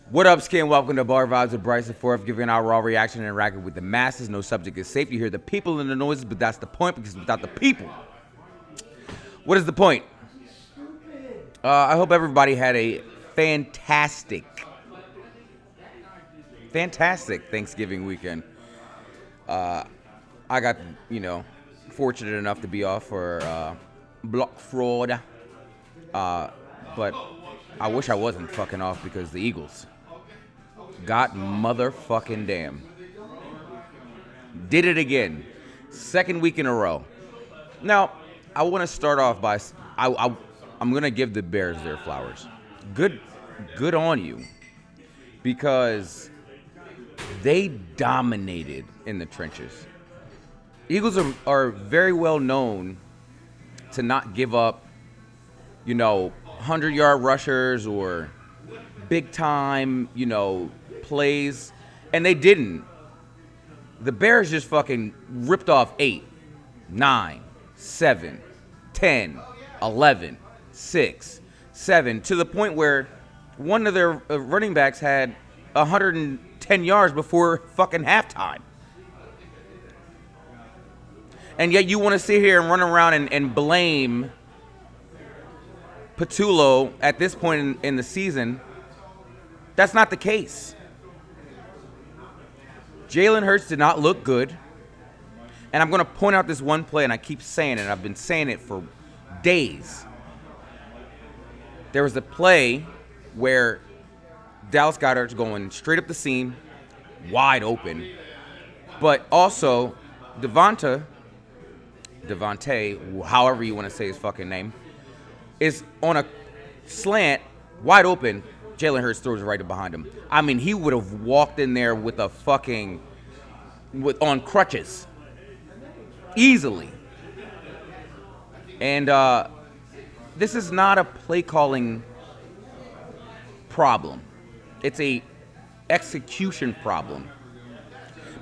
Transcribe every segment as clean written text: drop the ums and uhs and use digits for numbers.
What up, Skin? Welcome to Bar Vibes with Bryce the Fourth, giving our raw reaction and interacting with the masses. No subject is safe. You hear the people and the noises, but that's the point, because without the people, what is the point? I hope everybody had a fantastic Thanksgiving weekend. I got, fortunate enough to be off for block fraud, but I wish I wasn't fucking off because the Eagles got motherfucking damn. Did it again. Second week in a row. Now, I want to start off by I'm going to give the Bears their flowers. Good on you. Because they dominated in the trenches. Eagles are very well known to not give up, 100-yard rushers or big time, plays, and they didn't. The Bears just fucking ripped off 8, 9, 7, 10, 11, 6, 7, to the point where one of their running backs had 110 yards before fucking halftime. And yet you want to sit here and run around and blame Patullo at this point in the season. That's not the case. Jalen Hurts did not look good. And I'm going to point out this one play, and I keep saying it. I've been saying it for days. There was a play where Dallas Goedert's going straight up the seam, wide open. But also, Devontae, however you want to say his fucking name, is on a slant, wide open. Jalen Hurts throws it right behind him. I mean, he would have walked in there with a fucking, on crutches, easily. And this is not a play calling problem. It's a execution problem.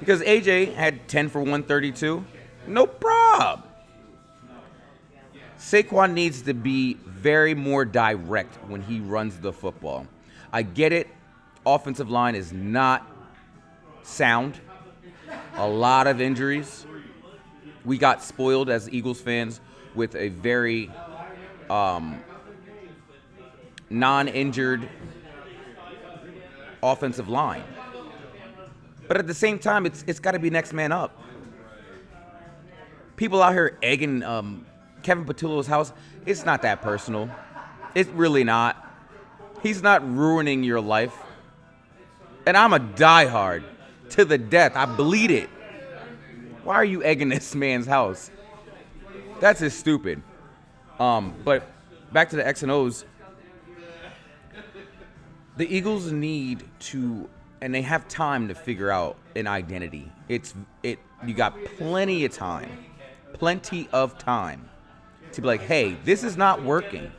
Because AJ had 10 for 132, no problem. Saquon needs to be very more direct when he runs the football. I get it. Offensive line is not sound. A lot of injuries. We got spoiled as Eagles fans with a very non-injured offensive line. But at the same time, it's got to be next man up. People out here egging Kevin Patullo's house, it's not that personal. It's really not. He's not ruining your life. And I'm a diehard to the death. I bleed it. Why are you egging this man's house? That's just stupid. But back to the X and O's. The Eagles need to, and they have time to figure out an identity. You got plenty of time to be like, hey, this is not working.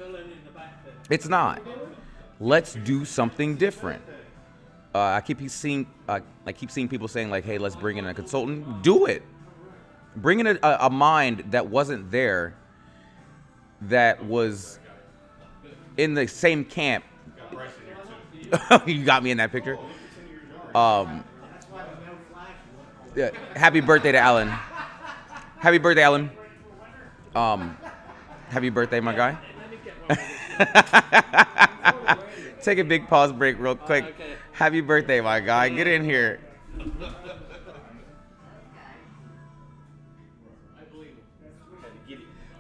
It's not. Let's do something different. I keep seeing people saying like, hey, let's bring in a consultant. Do it. Bring in a mind that wasn't there, that was in the same camp. You got me in that picture. Yeah, happy birthday to Alan. Happy birthday, Alan. Happy birthday, my guy. Take a big pause break real quick. Okay. Happy birthday, my guy. Get in here.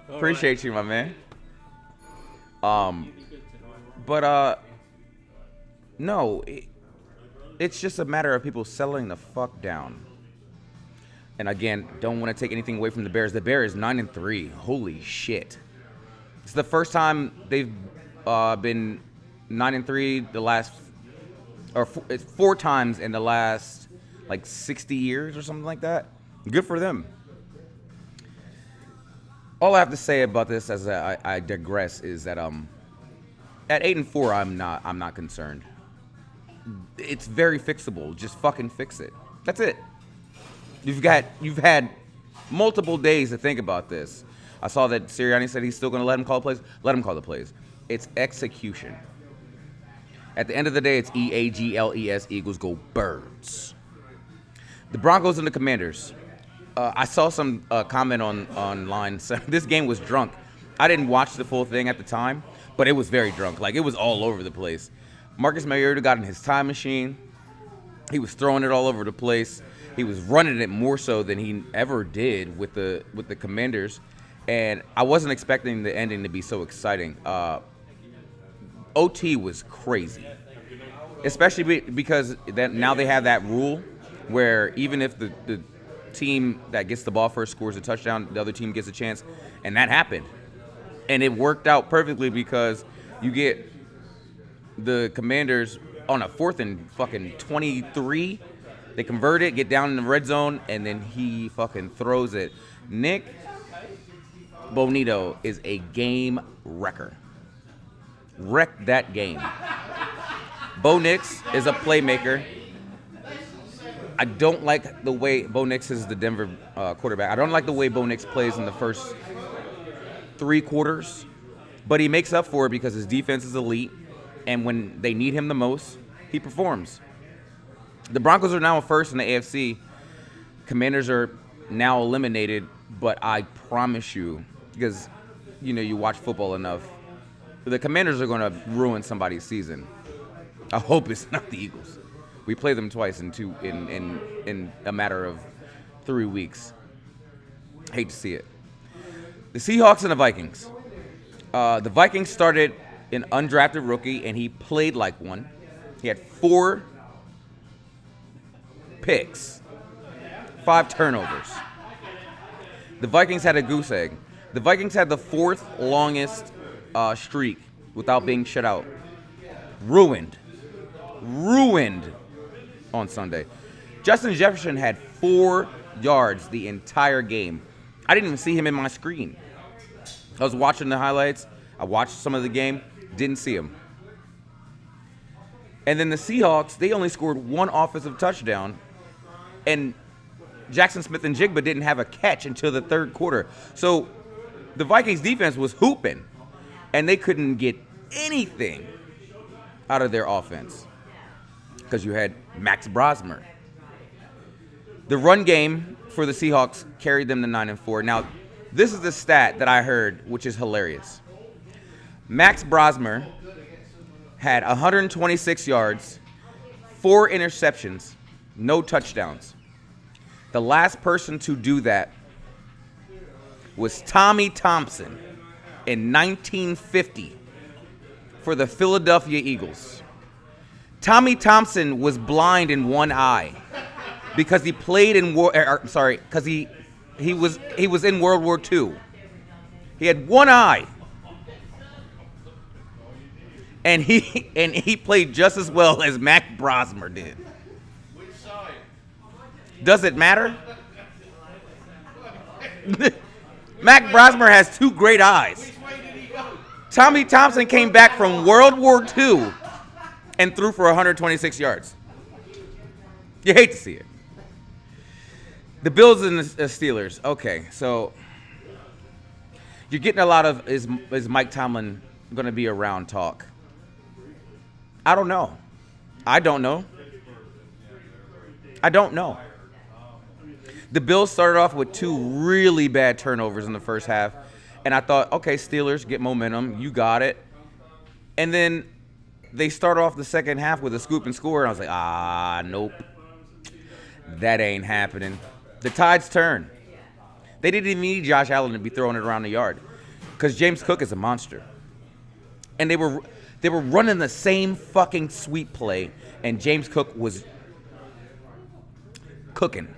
Appreciate you, my man. No, it's just a matter of people settling the fuck down. And again, don't want to take anything away from the Bears. The Bears 9-3. Holy shit! It's the first time they've been 9-3 it's 4 times in the last like 60 years or something like that. Good for them. All I have to say about this, as I digress, is that at 8-4, I'm not concerned. It's very fixable. Just fucking fix it. That's it. You've had multiple days to think about this. I saw that Sirianni said he's still going to let him call plays. Let him call the plays. It's execution. At the end of the day, it's Eagles. Eagles go Birds. The Broncos and the Commanders. I saw some comment online. So this game was drunk. I didn't watch the full thing at the time, but it was very drunk. Like, it was all over the place. Marcus Mariota got in his time machine. He was throwing it all over the place. He was running it more so than he ever did with the Commanders. And I wasn't expecting the ending to be so exciting. OT was crazy, especially because now they have that rule where even if the team that gets the ball first scores a touchdown, the other team gets a chance, and that happened. And it worked out perfectly because you get the Commanders on a 4th and fucking 23. They convert it, get down in the red zone, and then he fucking throws it. Nick Bonito is a game wrecker. Wrecked that game. Bo Nix is a playmaker. I don't like the way Bo Nix is the Denver quarterback. I don't like the way Bo Nix plays in the first 3 quarters, but he makes up for it because his defense is elite, and when they need him the most, he performs. The Broncos are now first in the AFC. Commanders are now eliminated, but I promise you, because you watch football enough, the Commanders are going to ruin somebody's season. I hope it's not the Eagles. We play them twice in a matter of 3 weeks. Hate to see it. The Seahawks and the Vikings. The Vikings started an undrafted rookie, and he played like one. He had 4 picks, 5 turnovers. The Vikings had a goose egg. The Vikings had the 4th longest streak without being shut out. Ruined on Sunday. Justin Jefferson had 4 yards the entire game. I didn't even see him in my screen. I was watching the highlights. I watched some of the game. Didn't see him. And then the Seahawks, they only scored 1 offensive touchdown. And Jackson Smith-Njigba didn't have a catch until the 3rd quarter. So the Vikings defense was hooping. And they couldn't get anything out of their offense. Because you had Max Brosmer. The run game for the Seahawks carried them to 9-4. Now, this is the stat that I heard, which is hilarious. Max Brosmer had 126 yards, 4 interceptions, no touchdowns. The last person to do that was Tommy Thompson in 1950 for the Philadelphia Eagles. Tommy Thompson was blind in one eye because he played in because he was in World War II. He had one eye. And he played just as well as Max Brosmer did. Which side? Does it matter? Max Brosmer has 2 great eyes. Which way did he go? Tommy Thompson came back from World War II and threw for 126 yards. You hate to see it. The Bills and the Steelers. Okay, so you're getting a lot of is Mike Tomlin going to be around talk? I don't know. I don't know. The Bills started off with 2 really bad turnovers in the first half, and I thought, okay, Steelers, get momentum. You got it. And then they start off the second half with a scoop and score, and I was like, nope. That ain't happening. The tides turn. They didn't even need Josh Allen to be throwing it around the yard because James Cook is a monster. And they were running the same fucking sweep play, and James Cook was cooking.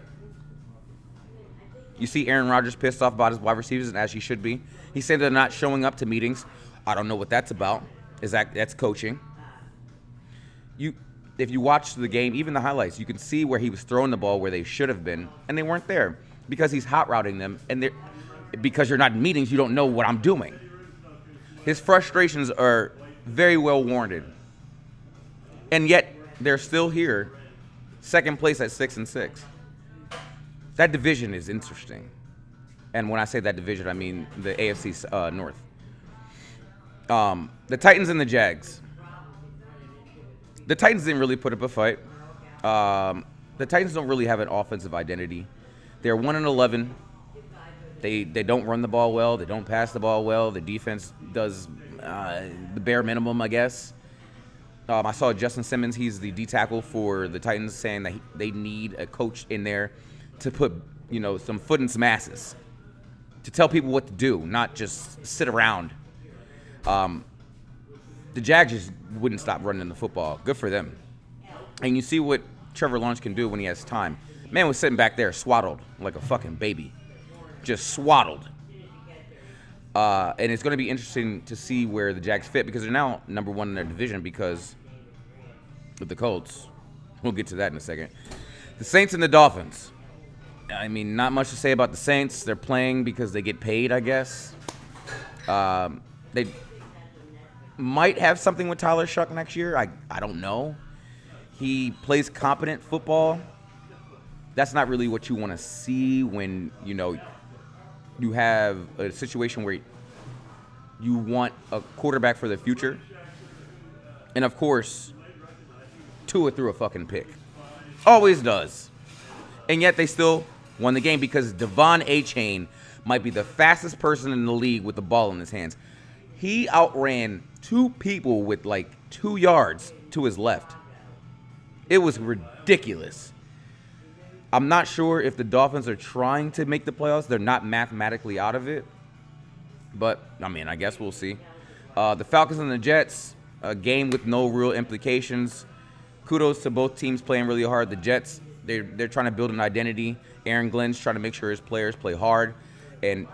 You see Aaron Rodgers pissed off about his wide receivers, and as he should be. He said they're not showing up to meetings. I don't know what that's about. That's coaching. If you watch the game, even the highlights, you can see where he was throwing the ball where they should have been, and they weren't there because he's hot routing them, and because you're not in meetings, you don't know what I'm doing. His frustrations are very well warranted, and yet they're still here, second place at 6-6. That division is interesting, and when I say that division, I mean the AFC North. The Titans and the Jags. The Titans didn't really put up a fight. The Titans don't really have an offensive identity. They're 1-11. They don't run the ball well. They don't pass the ball well. The defense does the bare minimum, I guess. I saw Justin Simmons. He's the D tackle for the Titans, saying that they need a coach in there to put some foot in some asses, to tell people what to do, not just sit around. The Jags just wouldn't stop running the football. Good for them. And you see what Trevor Lawrence can do when he has time. Man was sitting back there swaddled like a fucking baby. Just swaddled. And it's going to be interesting to see where the Jags fit, because they're now number one in their division because of the Colts. We'll get to that in a second. The Saints and the Dolphins. I mean, not much to say about the Saints. They're playing because they get paid, I guess. They might have something with Tyler Shuck next year. I don't know. He plays competent football. That's not really what you want to see when, you have a situation where you want a quarterback for the future. And, of course, Tua threw a fucking pick. Always does. And yet they still won the game because Devon Achane might be the fastest person in the league with the ball in his hands. He outran two people with 2 yards to his left. It was ridiculous. I'm not sure if the Dolphins are trying to make the playoffs. They're not mathematically out of it. But, I guess we'll see. The Falcons and the Jets, a game with no real implications. Kudos to both teams playing really hard. The Jets, they're trying to build an identity. Aaron Glenn's trying to make sure his players play hard and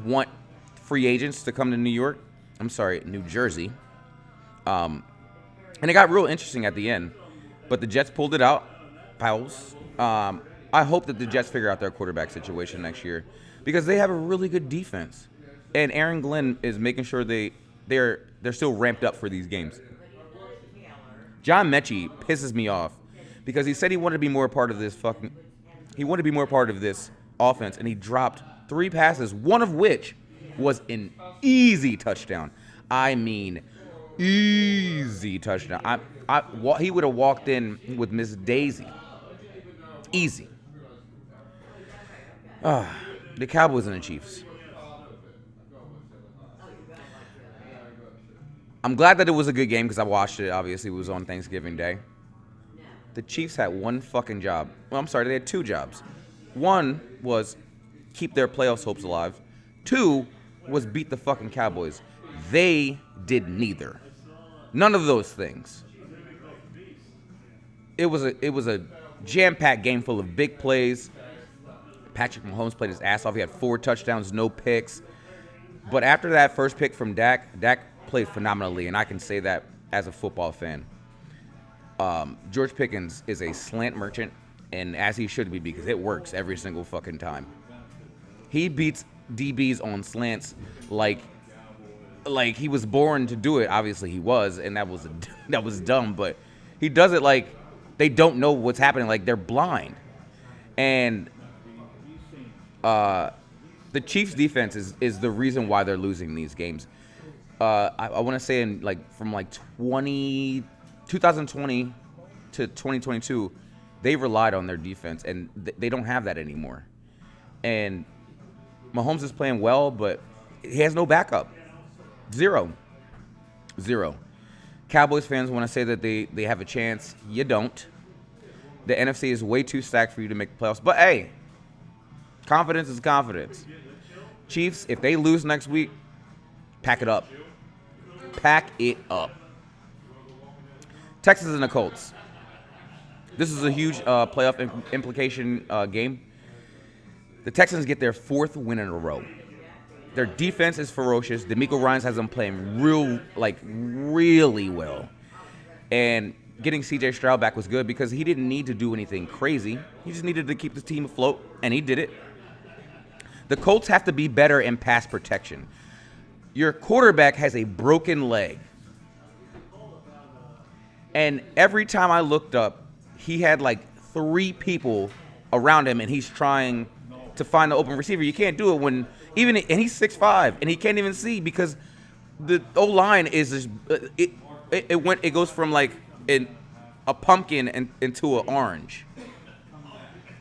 want free agents to come to New Jersey. And it got real interesting at the end. But the Jets pulled it out. Powell's. I hope that the Jets figure out their quarterback situation next year, because they have a really good defense. And Aaron Glenn is making sure they're still ramped up for these games. John Mechie pisses me off because he said he wanted to be more a part of this offense, and he dropped 3 passes, one of which was an easy touchdown. I mean, easy touchdown. He would have walked in with Miss Daisy. Easy. The Cowboys and the Chiefs. I'm glad that it was a good game because I watched it. Obviously, it was on Thanksgiving Day. The Chiefs had one fucking job. Well, I'm sorry, they had 2 jobs. One was keep their playoffs hopes alive. 2 was beat the fucking Cowboys. They did neither. None of those things. It was a jam-packed game full of big plays. Patrick Mahomes played his ass off. He had 4 touchdowns, no picks. But after that first pick from Dak played phenomenally, and I can say that as a football fan. George Pickens is a slant merchant, and as he should be, because it works every single fucking time. He beats DBs on slants like he was born to do it. Obviously he was, and that was dumb, but he does it like they don't know what's happening, like they're blind. And the Chiefs defense is the reason why they're losing these games. I want to say from 2020 to 2022, they relied on their defense, and they don't have that anymore. And Mahomes is playing well, but he has no backup. Zero. Cowboys fans want to say that they have a chance. You don't. The NFC is way too stacked for you to make the playoffs. But hey, confidence is confidence. Chiefs, if they lose next week, pack it up. Pack it up. Texans and the Colts. This is a huge playoff implication game. The Texans get their 4th win in a row. Their defense is ferocious. DeMeco Ryans has them playing really well. And getting C.J. Stroud back was good because he didn't need to do anything crazy. He just needed to keep the team afloat, and he did it. The Colts have to be better in pass protection. Your quarterback has a broken leg. And every time I looked up, he had 3 people around him, and he's trying to find the open receiver. You can't do it and he's 6'5", and he can't even see because the O-line is It goes from like a pumpkin into an orange,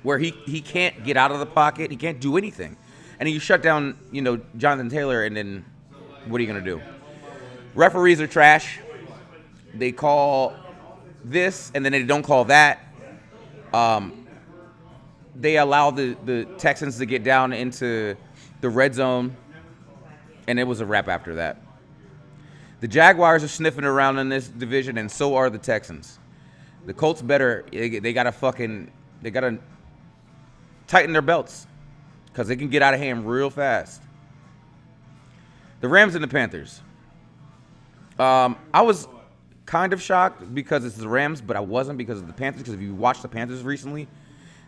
where he can't get out of the pocket, he can't do anything, and then you shut down Jonathan Taylor, and then what are you gonna do? Referees are trash. They call this and then they don't call that. They allow the Texans to get down into the red zone, and it was a wrap after that. The Jaguars are sniffing around in this division, and so are the Texans. The Colts they gotta tighten their belts because they can get out of hand real fast. The Rams and the Panthers. I was kind of shocked because it's the Rams, but I wasn't because of the Panthers. Because if you watch the Panthers recently,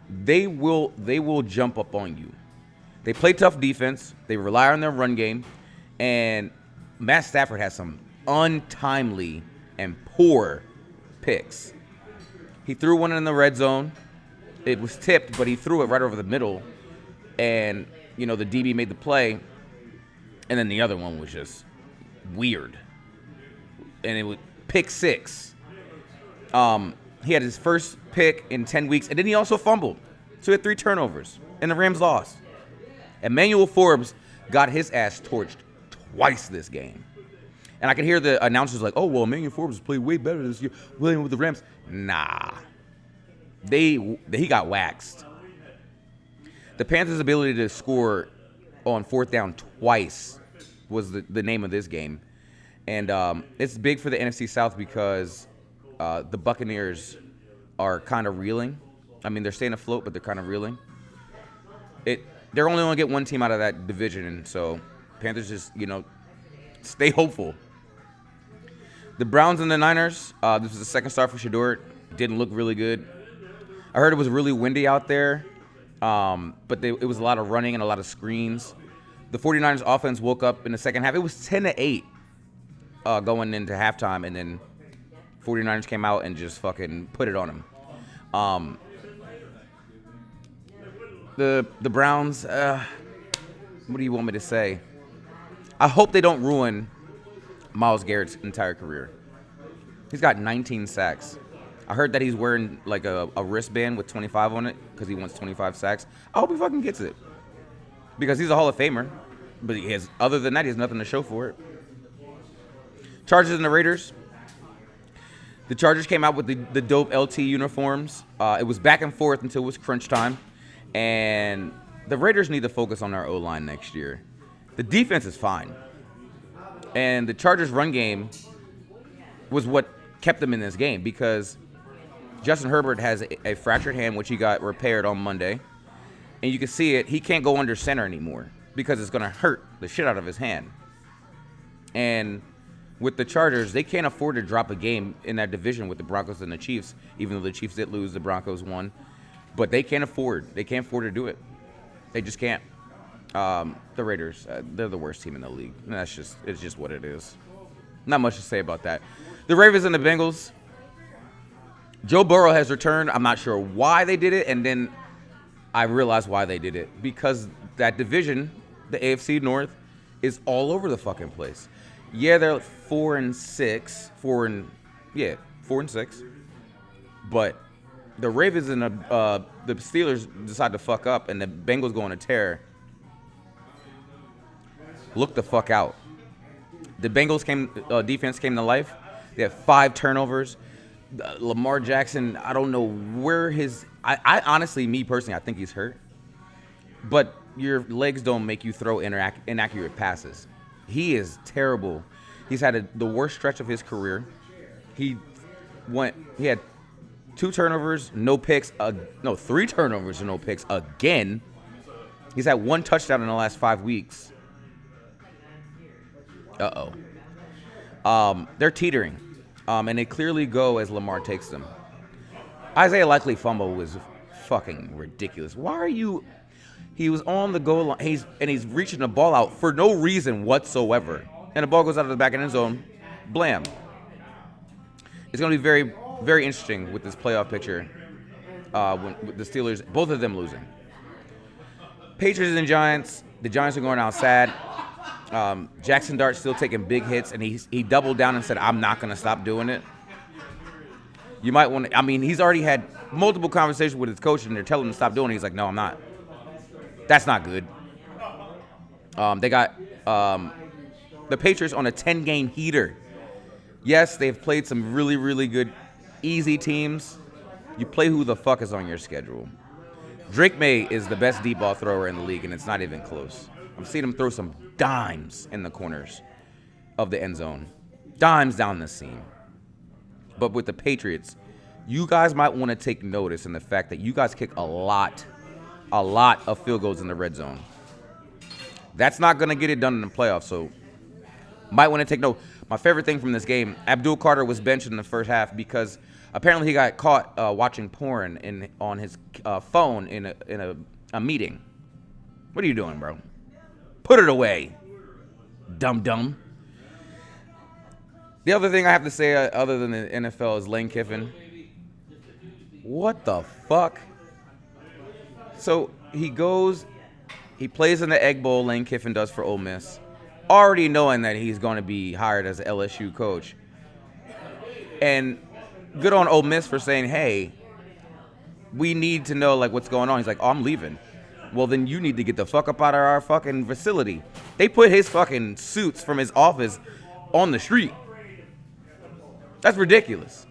they will jump up on you. They play tough defense. They rely on their run game, and Matt Stafford has some untimely and poor picks. He threw one in the red zone. It was tipped, but he threw it right over the middle, and the DB made the play, and then the other one was just weird, and it was pick 6. He had his first pick in 10 weeks, and then he also fumbled, so he had 3 turnovers, and the Rams lost. Emmanuel Forbes got his ass torched twice this game. And I could hear the announcers like, oh, well, Emmanuel Forbes played way better this year playing with the Rams. Nah. He got waxed. The Panthers' ability to score on 4th down twice was the name of this game. And it's big for the NFC South because the Buccaneers are kind of reeling. I mean, they're staying afloat, but they're kind of reeling. They're only going to get one team out of that division, and so Panthers just, stay hopeful. The Browns and the Niners, this was the second start for Shedeur. Didn't look really good. I heard it was really windy out there, but it was a lot of running and a lot of screens. The 49ers offense woke up in the second half. It was 10-8 going into halftime, and then 49ers came out and just fucking put it on them. The Browns, what do you want me to say? I hope they don't ruin Myles Garrett's entire career. He's got 19 sacks. I heard that he's wearing like a wristband with 25 on it because he wants 25 sacks. I hope he fucking gets it because he's a Hall of Famer. But other than that, he has nothing to show for it. Chargers and the Raiders. The Chargers came out with the dope LT uniforms. It was back and forth until it was crunch time. And the Raiders need to focus on their O-line next year. The defense is fine. And the Chargers' run game was what kept them in this game because Justin Herbert has a fractured hand, which he got repaired on Monday. And you can see it. He can't go under center anymore because it's going to hurt the shit out of his hand. And with the Chargers, they can't afford to drop a game in that division with the Broncos and the Chiefs, even though the Chiefs did lose, the Broncos won. But they can't afford to do it. They just can't. The Raiders, they're the worst team in the league. And it's just what it is. Not much to say about that. The Ravens and the Bengals. Joe Burrow has returned. I'm not sure why they did it, and then I realized why they did it. Because that division, the AFC North, is all over the fucking place. Yeah, they're 4-6. 4-6. But the Ravens and the Steelers decide to fuck up, and the Bengals go on a tear. Look the fuck out. The Bengals defense came to life. They had 5 turnovers. Lamar Jackson, I don't know where I honestly, me personally, I think he's hurt. But your legs don't make you throw inaccurate passes. He is terrible. He's had the worst stretch of his career. He had 2 turnovers, no picks. 3 turnovers and no picks again. He's had 1 touchdown in the last 5 weeks. They're teetering. And they clearly go as Lamar takes them. Isaiah Likely fumble was fucking ridiculous. He was on the goal line. He's reaching the ball out for no reason whatsoever. And the ball goes out of the back end zone. Blam. It's going to be very, very interesting with this playoff picture with the Steelers, both of them losing. Patriots and Giants. The Giants are going out sad. Jackson Dart still taking big hits, and he doubled down and said, "I'm not going to stop doing it." You might want to. I mean, he's already had multiple conversations with his coach, and they're telling him to stop doing it. He's like, "No, I'm not." That's not good. They got the Patriots on a 10-game heater. Yes, they've played some really, really good, easy teams. You play who the fuck is on your schedule. Drake May is the best deep ball thrower in the league, and it's not even close. I've seen him throw some dimes in the corners of the end zone. Dimes down the seam. But with the Patriots, you guys might want to take notice in the fact that you guys kick a lot of field goals in the red zone. That's not going to get it done in the playoffs, so might want to take note. My favorite thing from this game, Abdul Carter was benched in the first half because apparently he got caught watching porn on his phone in a meeting. What are you doing, bro? Put it away, dumb. The other thing I have to say, other than the NFL, is Lane Kiffin. What the fuck? So he plays in the Egg Bowl, Lane Kiffin does for Ole Miss, already knowing that he's going to be hired as an LSU coach. And good on Ole Miss for saying, hey, we need to know like what's going on. He's like, oh, I'm leaving. Well, then you need to get the fuck up out of our fucking facility. They put his fucking suits from his office on the street. That's ridiculous.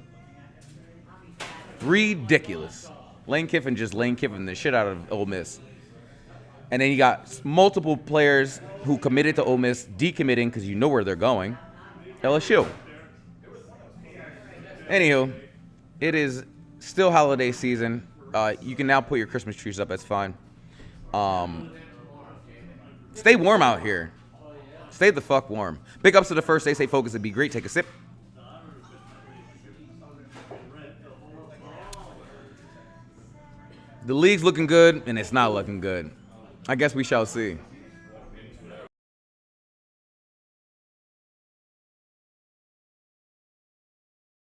Ridiculous. Lane Kiffin the shit out of Ole Miss. And then you got multiple players who committed to Ole Miss decommitting because you know where they're going. LSU. Anywho, it is still holiday season. You can now put your Christmas trees up. That's fine. Stay warm out here. Stay the fuck warm. Big ups to the first day. Stay focused. It'd be great. Take a sip. The league's looking good, and it's not looking good. I guess we shall see.